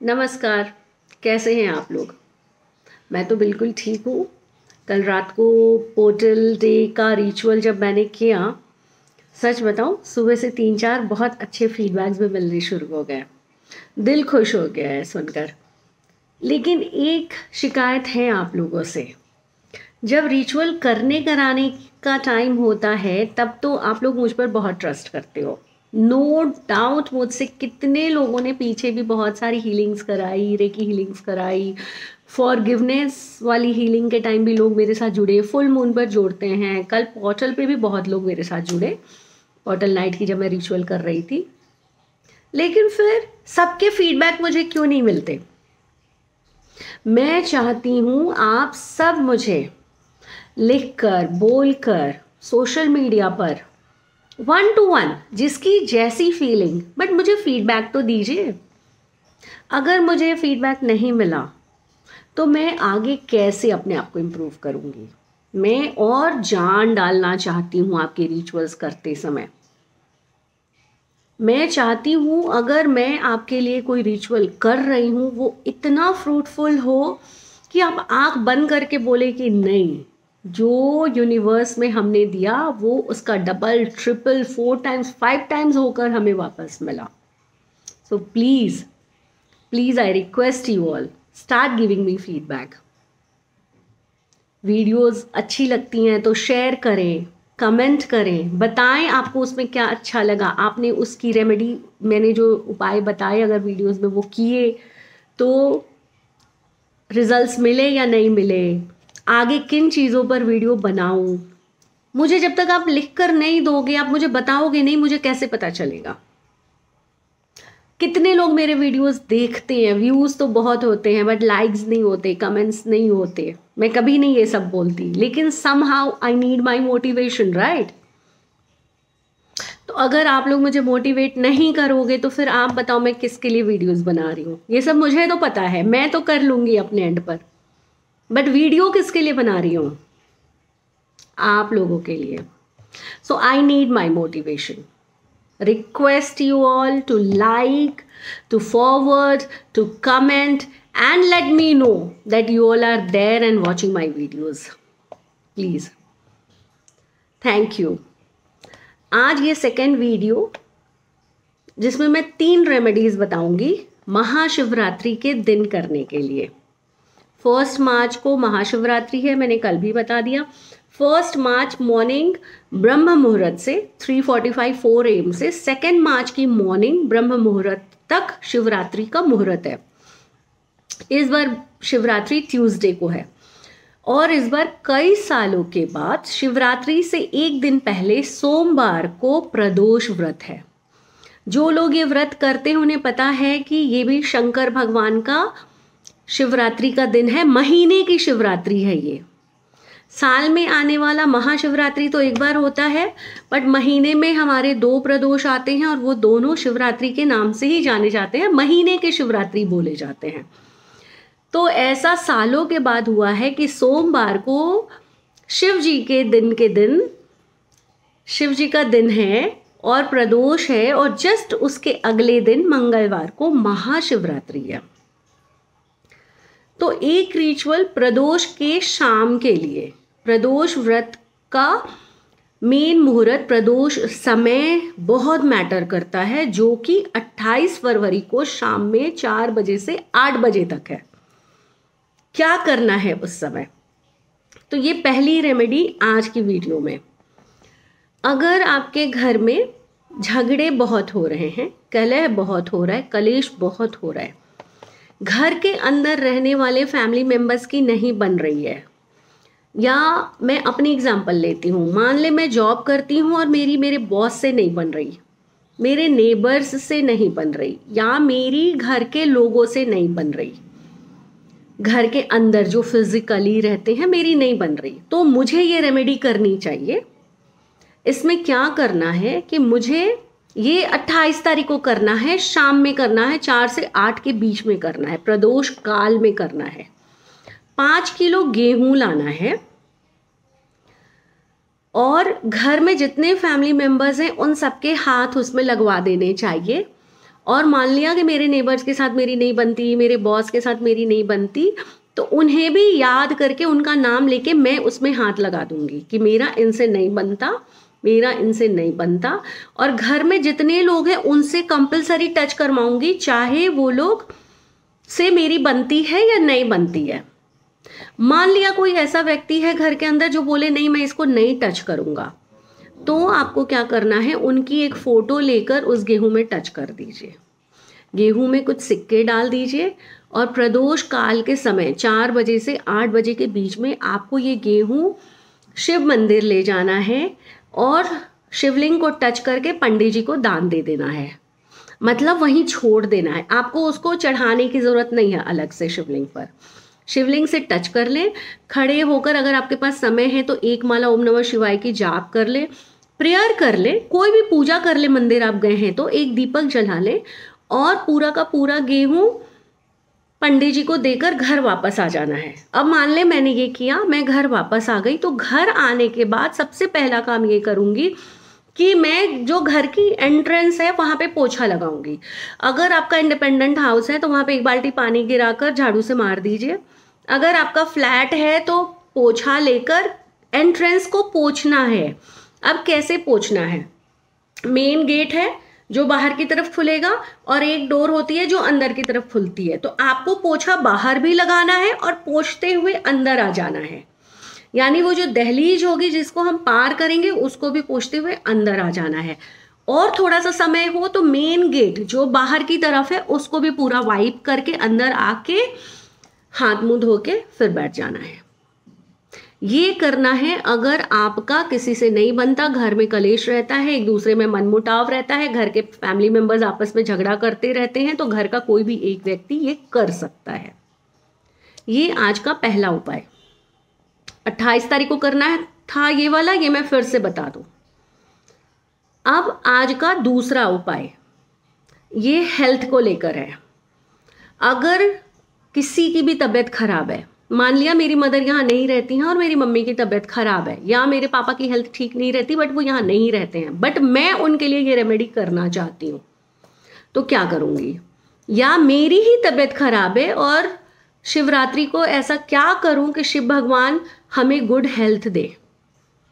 नमस्कार। कैसे हैं आप लोग? मैं तो बिल्कुल ठीक हूँ। कल रात को पोर्टल डे का रिचुअल जब मैंने किया, सच बताऊँ सुबह से 3-4 बहुत अच्छे फीडबैक्स भी मिलने शुरू हो गए। दिल खुश हो गया है सुनकर। लेकिन एक शिकायत है आप लोगों से। जब रिचुअल करने कराने का टाइम होता है तब तो आप लोग मुझ पर बहुत ट्रस्ट करते हो। नो डाउट मुझसे कितने लोगों ने पीछे भी बहुत सारी हीलिंग्स कराई, रेकी हीलिंग्स कराई, फॉरगिवनेस वाली हीलिंग के टाइम भी लोग मेरे साथ जुड़े, फुल मून पर जोड़ते हैं। कल पोर्टल पे भी बहुत लोग मेरे साथ जुड़े, पोर्टल नाइट की जब मैं रिचुअल कर रही थी। लेकिन फिर सबके फीडबैक मुझे क्यों नहीं मिलते? मैं चाहती हूँ आप सब मुझे लिखकर, बोलकर, सोशल मीडिया पर 1-to-1 जिसकी जैसी फीलिंग, बट मुझे फीडबैक तो दीजिए। अगर मुझे फीडबैक नहीं मिला तो मैं आगे कैसे अपने आप को इम्प्रूव करूँगी? मैं और जान डालना चाहती हूँ आपके रिचुअल्स करते समय। मैं चाहती हूँ अगर मैं आपके लिए कोई रिचुअल कर रही हूँ वो इतना फ्रूटफुल हो कि आप आँख बंद करके बोले कि नहीं, जो यूनिवर्स में हमने दिया वो उसका डबल, ट्रिपल, 4 टाइम्स, 5 टाइम्स होकर हमें वापस मिला। So please I request you all, start giving me feedback. Videos अच्छी लगती हैं तो शेयर करें, कमेंट करें, बताएं आपको उसमें क्या अच्छा लगा। आपने उसकी रेमेडी, मैंने जो उपाय बताए अगर वीडियोस में वो किए तो रिजल्ट्स मिले या नहीं मिले, आगे किन चीज़ों पर वीडियो बनाऊं। मुझे जब तक आप लिख कर नहीं दोगे, आप मुझे बताओगे नहीं, मुझे कैसे पता चलेगा? कितने लोग मेरे वीडियोस देखते हैं, व्यूज़ तो बहुत होते हैं बट लाइक्स नहीं होते, कमेंट्स नहीं होते। मैं कभी नहीं ये सब बोलती, लेकिन somehow I need my motivation, right? तो अगर आप लोग मुझे मोटिवेट नहीं करोगे तो फिर आप बताओ मैं किसके लिए वीडियोस बना रही हूँ? ये सब मुझे तो पता है, मैं तो कर लूँगी अपने एंड पर, बट वीडियो किसके लिए बना रही हूँ? आप लोगों के लिए। So I need my motivation. Request you all to like, to forward, to comment and let me know that you all are there and watching my videos. Please. Thank you. आज ये सेकेंड वीडियो जिसमें मैं 3 remedies बताऊंगी महाशिवरात्रि के दिन करने के लिए। 1 मार्च को महाशिवरात्रि है, मैंने कल भी बता दिया। 1 मार्च मॉर्निंग ब्रह्म मुहूर्त से 3:45 4 AM से 2 मार्च की मॉर्निंग ब्रह्म मुहूर्त तक शिवरात्रि का मुहूर्त है। इस बार शिवरात्रि ट्यूसडे को है और इस बार कई सालों के बाद शिवरात्रि से एक दिन पहले सोमवार को प्रदोष व्रत है। जो लोग ये व्रत करते हैं उन्हें पता है कि ये भी शंकर भगवान का शिवरात्रि का दिन है, महीने की शिवरात्रि है ये। साल में आने वाला महाशिवरात्रि तो एक बार होता है, बट महीने में हमारे 2 प्रदोष आते हैं और वो दोनों शिवरात्रि के नाम से ही जाने जाते हैं, महीने के शिवरात्रि बोले जाते हैं। तो ऐसा सालों के बाद हुआ है कि सोमवार को शिव जी के दिन शिव जी का दिन है और प्रदोष है, और जस्ट उसके अगले दिन मंगलवार को महाशिवरात्रि है। तो एक रिचुअल प्रदोष के शाम के लिए, प्रदोष व्रत का मेन मुहूर्त, प्रदोष समय बहुत मैटर करता है, जो कि 28 फरवरी को शाम में 4 बजे से 8 बजे तक है। क्या करना है उस समय? तो ये पहली रेमेडी आज की वीडियो में। अगर आपके घर में झगड़े बहुत हो रहे हैं, कलह बहुत हो रहा है, कलेश बहुत हो रहा है, घर के अंदर रहने वाले फैमिली मेंबर्स की नहीं बन रही है, या मैं अपनी एग्जांपल लेती हूँ, मान ले मैं जॉब करती हूँ और मेरे बॉस से नहीं बन रही, मेरे नेबर्स से नहीं बन रही, या मेरी घर के लोगों से नहीं बन रही, घर के अंदर जो फिजिकली रहते हैं मेरी नहीं बन रही, तो मुझे ये रेमेडी करनी चाहिए। इसमें क्या करना है कि मुझे ये 28 तारीख को करना है, शाम में करना है, 4 से 8 के बीच में करना है, प्रदोष काल में करना है। 5 किलो गेहूं लाना है और घर में जितने फैमिली मेंबर्स हैं उन सबके हाथ उसमें लगवा देने चाहिए, और मान लिया कि मेरे नेबर्स के साथ मेरी नहीं बनती, मेरे बॉस के साथ मेरी नहीं बनती, तो उन्हें भी याद करके उनका नाम लेके मैं उसमें हाथ लगा दूंगी कि मेरा इनसे नहीं बनता, मेरा इनसे नहीं बनता। और घर में जितने लोग हैं उनसे कंपलसरी टच करवाऊंगी, चाहे वो लोग से मेरी बनती है या नहीं बनती है। मान लिया कोई ऐसा व्यक्ति है घर के अंदर जो बोले नहीं मैं इसको नहीं टच करूंगा, तो आपको क्या करना है, उनकी एक फोटो लेकर उस गेहूं में टच कर दीजिए, गेहूं में कुछ सिक्के डाल दीजिए और प्रदोष काल के समय 4 बजे से 8 बजे के बीच में आपको ये गेहूं शिव मंदिर ले जाना है और शिवलिंग को टच करके पंडित जी को दान दे देना है, मतलब वहीं छोड़ देना है। आपको उसको चढ़ाने की जरूरत नहीं है अलग से शिवलिंग पर। शिवलिंग से टच कर ले, खड़े होकर अगर आपके पास समय है तो 1 माला ओम नमः शिवाय की जाप कर ले, प्रेयर कर ले, कोई भी पूजा कर ले, मंदिर आप गए हैं तो एक दीपक जला ले और पूरा का पूरा गेहूं पंडित जी को देकर घर वापस आ जाना है। अब मान ले मैंने ये किया, मैं घर वापस आ गई, तो घर आने के बाद सबसे पहला काम ये करूंगी कि मैं जो घर की एंट्रेंस है वहां पे पोछा लगाऊंगी। अगर आपका इंडिपेंडेंट हाउस है तो वहां पे 1 बाल्टी पानी गिराकर झाड़ू से मार दीजिए। अगर आपका फ्लैट है तो पोछा लेकर एंट्रेंस को पोछना है। अब कैसे पोछना है, मेन गेट है जो बाहर की तरफ खुलेगा और एक डोर होती है जो अंदर की तरफ खुलती है, तो आपको पोछा बाहर भी लगाना है और पोछते हुए अंदर आ जाना है। यानी वो जो दहलीज होगी जिसको हम पार करेंगे उसको भी पोछते हुए अंदर आ जाना है। और थोड़ा सा समय हो तो मेन गेट जो बाहर की तरफ है उसको भी पूरा वाइप करके अंदर आके हाथ मुंह धो के फिर बैठ जाना है। ये करना है। अगर आपका किसी से नहीं बनता, घर में कलेश रहता है, एक दूसरे में मनमुटाव रहता है, घर के फैमिली मेंबर्स आपस में झगड़ा करते रहते हैं, तो घर का कोई भी एक व्यक्ति ये कर सकता है। ये आज का पहला उपाय 28 तारीख को करना है था ये वाला, ये मैं फिर से बता दूं। अब आज का दूसरा उपाय ये हेल्थ को लेकर है। अगर किसी की भी तबीयत खराब है, मान लिया मेरी मदर यहाँ नहीं रहती हैं और मेरी मम्मी की तबीयत खराब है, या मेरे पापा की हेल्थ ठीक नहीं रहती बट वो यहाँ नहीं रहते हैं, बट मैं उनके लिए ये रेमेडी करना चाहती हूँ, तो क्या करूँगी? या मेरी ही तबीयत खराब है और शिवरात्रि को ऐसा क्या करूँ कि शिव भगवान हमें गुड हेल्थ दे,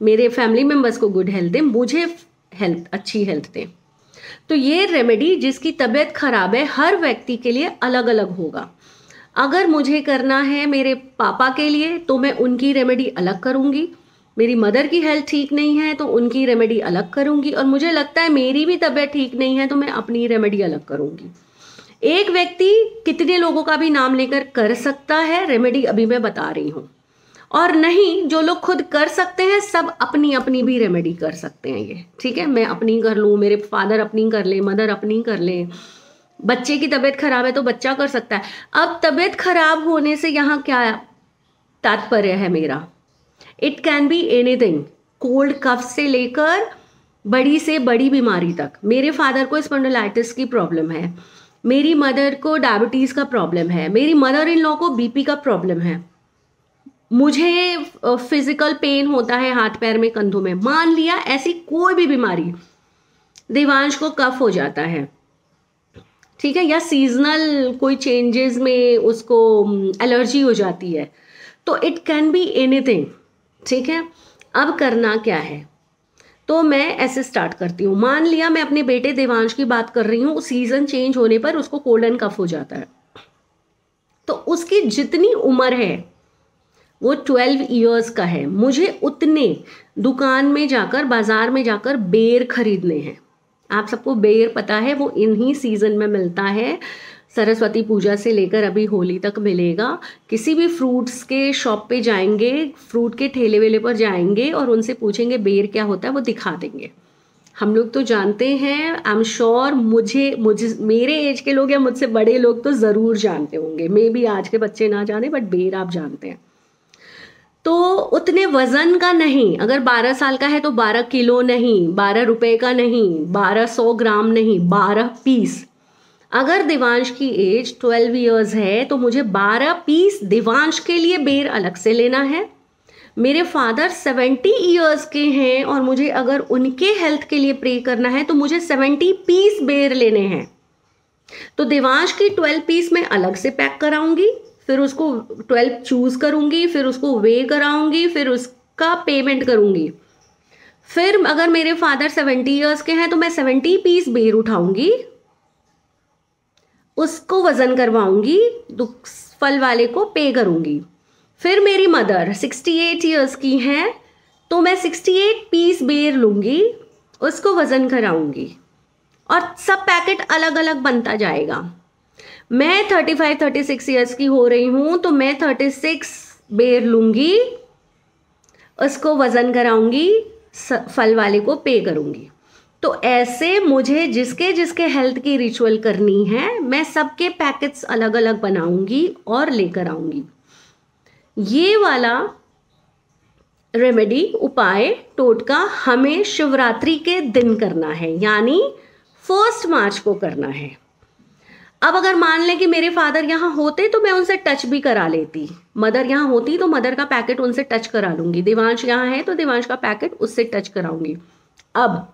मेरे फैमिली मेम्बर्स को गुड हेल्थ दे, मुझे हेल्थ अच्छी हेल्थ दे। तो ये रेमेडी जिसकी तबीयत खराब है हर व्यक्ति के लिए अलग अलग होगा। अगर मुझे करना है मेरे पापा के लिए तो मैं उनकी रेमेडी अलग करूंगी, मेरी मदर की हेल्थ ठीक नहीं है तो उनकी रेमेडी अलग करूंगी, और मुझे लगता है मेरी भी तबीयत ठीक नहीं है तो मैं अपनी रेमेडी अलग करूंगी। एक व्यक्ति कितने लोगों का भी नाम लेकर कर सकता है, रेमेडी अभी मैं बता रही हूँ। और नहीं, जो लोग खुद कर सकते हैं सब अपनी अपनी भी रेमेडी कर सकते हैं। ये ठीक है, मैं अपनी कर लूँ, मेरे फादर अपनी कर ले, मदर अपनी कर ले, बच्चे की तबीयत खराब है तो बच्चा कर सकता है। अब तबीयत खराब होने से यहाँ क्या तात्पर्य है मेरा? It can be anything, cold cough से लेकर बड़ी से बड़ी बीमारी तक। मेरे फादर को स्पॉन्डिलाइटिस की प्रॉब्लम है, मेरी मदर को डायबिटीज़ का प्रॉब्लम है, मेरी मदर इन लॉ को बीपी का प्रॉब्लम है, मुझे फिजिकल पेन होता है हाथ पैर में, कंधों में, मान लिया ऐसी कोई भी बीमारी, देवांश को कफ हो जाता है, ठीक है, या सीजनल कोई चेंजेस में उसको एलर्जी हो जाती है, तो इट कैन बी एनीथिंग। ठीक है, अब करना क्या है? तो मैं ऐसे स्टार्ट करती हूँ। मान लिया मैं अपने बेटे देवांश की बात कर रही हूँ, सीजन चेंज होने पर उसको कोल्ड एंड कफ हो जाता है, तो उसकी जितनी उम्र है वो 12 इयर्स का है, मुझे उतने दुकान में जाकर, बाजार में जाकर बेर खरीदने हैं। आप सबको बेर पता है, वो इन्हीं सीजन में मिलता है, सरस्वती पूजा से लेकर अभी होली तक मिलेगा। किसी भी फ्रूट्स के शॉप पे जाएंगे, फ्रूट के ठेले वेले पर जाएंगे और उनसे पूछेंगे बेर क्या होता है, वो दिखा देंगे। हम लोग तो जानते हैं, आई एम श्योर, मुझे मेरे एज के लोग या मुझसे बड़े लोग तो ज़रूर जानते होंगे, मे बी आज के बच्चे ना जाने, बट बेर आप जानते हैं। तो उतने वजन का नहीं, अगर 12 साल का है तो 12 किलो नहीं, 12 रुपए का नहीं, 1200 ग्राम नहीं, 12 पीस। अगर देवांश की एज 12 इयर्स है तो मुझे 12 पीस देवांश के लिए बेर अलग से लेना है। मेरे फादर 70 इयर्स के हैं और मुझे अगर उनके हेल्थ के लिए प्रे करना है तो मुझे 70 पीस बेर लेने हैं। तो देवांश की 12 पीस मैं अलग से पैक कराऊंगी, फिर उसको 12 चूज करूंगी, फिर उसको वे कराऊंगी, फिर उसका पेमेंट करूंगी। फिर अगर मेरे फादर 70 इयर्स के हैं तो मैं 70 पीस बेर उठाऊंगी, उसको वजन करवाऊंगी, फल वाले को पे करूंगी। फिर मेरी मदर 68 इयर्स की हैं तो मैं 68 पीस बेर लूंगी, उसको वजन कराऊंगी और सब पैकेट अलग अलग बनता जाएगा। मैं 35-36 इयर्स की हो रही हूं तो मैं 36 बेर लूंगी, उसको वजन कराऊंगी, फल वाले को पे करूंगी। तो ऐसे मुझे जिसके जिसके हेल्थ की रिचुअल करनी है मैं सबके पैकेट्स अलग अलग बनाऊंगी और लेकर आऊंगी। ये वाला रेमेडी उपाय टोटका हमें शिवरात्रि के दिन करना है, यानी 1 मार्च को करना है। अब अगर मान लें कि मेरे फादर यहाँ होते तो मैं उनसे टच भी करा लेती, मदर यहाँ होती तो मदर का पैकेट उनसे टच करा लूंगी, देवांश यहाँ है तो देवांश का पैकेट उससे टच कराऊंगी। अब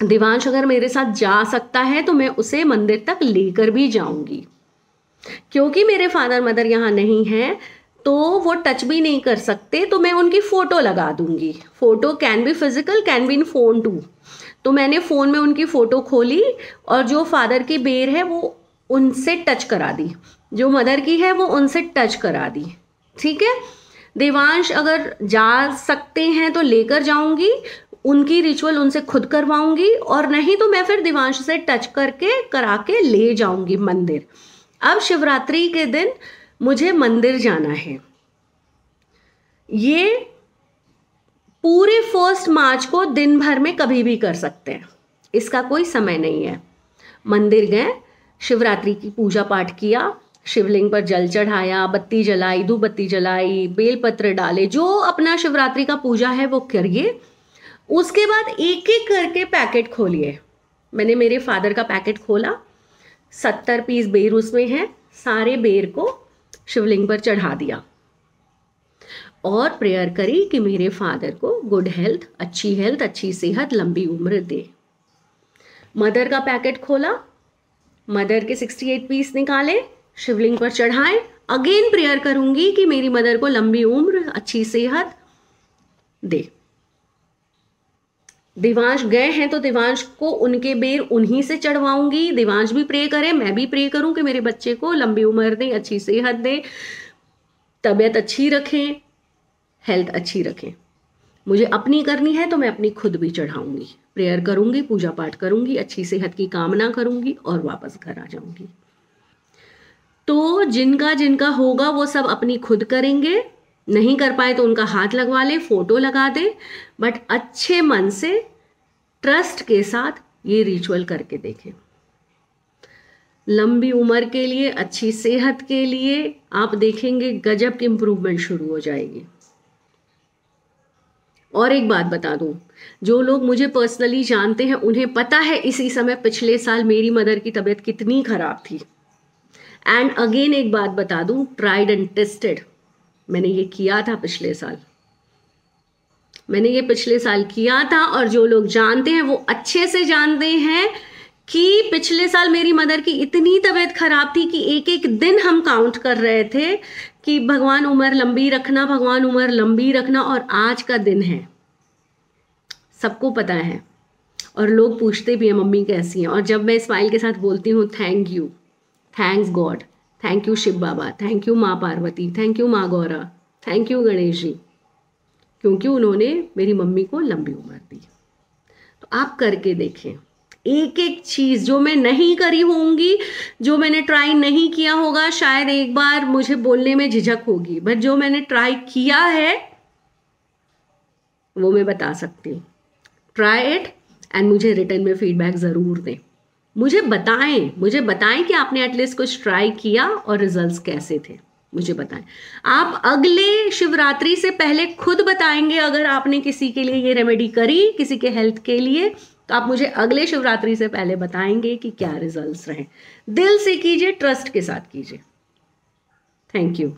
देवांश अगर मेरे साथ जा सकता है तो मैं उसे मंदिर तक लेकर भी जाऊंगी। क्योंकि मेरे फादर मदर यहाँ नहीं है तो वो टच भी नहीं कर सकते, तो मैं उनकी फोटो लगा दूंगी। Photo can be physical, can be in phone too. तो मैंने फोन में उनकी फोटो खोली और जो फादर की बेर है वो उनसे टच करा दी, जो मदर की है वो उनसे टच करा दी। ठीक है, देवांश अगर जा सकते हैं तो लेकर जाऊंगी, उनकी रिचुअल उनसे खुद करवाऊंगी, और नहीं तो मैं फिर देवांश से टच करके करा के ले जाऊंगी मंदिर। अब शिवरात्रि के दिन मुझे मंदिर जाना है। ये पूरे 1 मार्च को दिन भर में कभी भी कर सकते हैं, इसका कोई समय नहीं है। मंदिर गए, शिवरात्रि की पूजा पाठ किया, शिवलिंग पर जल चढ़ाया, बत्ती जलाई, धूप बत्ती जलाई, बेलपत्र डाले, जो अपना शिवरात्रि का पूजा है वो करिए। उसके बाद एक एक करके पैकेट खोलिए। मैंने मेरे फादर का पैकेट खोला, 70 पीस बेर उसमें है, सारे बेर को शिवलिंग पर चढ़ा दिया और प्रेयर करी कि मेरे फादर को गुड हेल्थ, अच्छी सेहत, लंबी उम्र दे। मदर का पैकेट खोला, मदर के 68 पीस निकाले, शिवलिंग पर चढ़ाए। अगेन प्रेयर करूंगी कि मेरी मदर को लंबी उम्र, अच्छी सेहत दे। देवांश गए हैं तो देवांश को उनके बेर उन्हीं से चढ़वाऊंगी। देवांश भी प्रे करे, मैं भी प्रे करूं कि मेरे बच्चे को लंबी उम्र दे, अच्छी सेहत दे, तबीयत अच्छी रखें, हेल्थ अच्छी रखें। मुझे अपनी करनी है तो मैं अपनी खुद भी चढ़ाऊंगी, प्रेयर करूंगी, पूजा पाठ करूंगी, अच्छी सेहत की कामना करूंगी और वापस घर आ जाऊंगी। तो जिनका जिनका होगा वो सब अपनी खुद करेंगे, नहीं कर पाए तो उनका हाथ लगवा ले, फोटो लगा दे, बट अच्छे मन से ट्रस्ट के साथ ये रिचुअल करके देखें। लंबी उम्र के लिए, अच्छी सेहत के लिए आप देखेंगे गजब की इंप्रूवमेंट शुरू हो जाएगी। और एक बात बता दूं, जो लोग मुझे पर्सनली जानते हैं उन्हें पता है इसी समय पिछले साल मेरी मदर की तबीयत कितनी खराब थी। एंड अगेन एक बात बता दूं, ट्राइड एंड टेस्टेड, मैंने ये किया था पिछले साल, मैंने ये पिछले साल किया था। और जो लोग जानते हैं वो अच्छे से जानते हैं कि पिछले साल मेरी मदर की इतनी तबीयत खराब थी कि एक एक दिन हम काउंट कर रहे थे कि भगवान उम्र लंबी रखना, भगवान उम्र लंबी रखना, और आज का दिन है, सबको पता है। और लोग पूछते भी हैं मम्मी कैसी हैं, और जब मैं स्माइल के साथ बोलती हूँ thank you, thanks God, thank you Shiv Baba, thank you माँ पार्वती, थैंक यू माँ गौरा, थैंक यू गणेश जी, क्योंकि उन्होंने मेरी मम्मी को लंबी उम्र दी। तो आप करके देखें, एक एक चीज़ जो मैं नहीं करी होंगी, जो मैंने ट्राई नहीं किया होगा, शायद एक बार मुझे बोलने में झिझक होगी, बट जो मैंने ट्राई किया है वो मैं बता सकती हूँ। ट्राई इट एंड मुझे रिटर्न में फीडबैक ज़रूर दें, मुझे बताएं कि आपने एटलीस्ट कुछ ट्राई किया और रिजल्ट्स कैसे थे, मुझे बताएं। आप अगले शिवरात्रि से पहले खुद बताएंगे अगर आपने किसी के लिए ये रेमेडी करी, किसी के हेल्थ के लिए, तो आप मुझे अगले शिवरात्रि से पहले बताएंगे कि क्या रिजल्ट्स रहे। दिल से कीजिए, ट्रस्ट के साथ कीजिए। Thank you.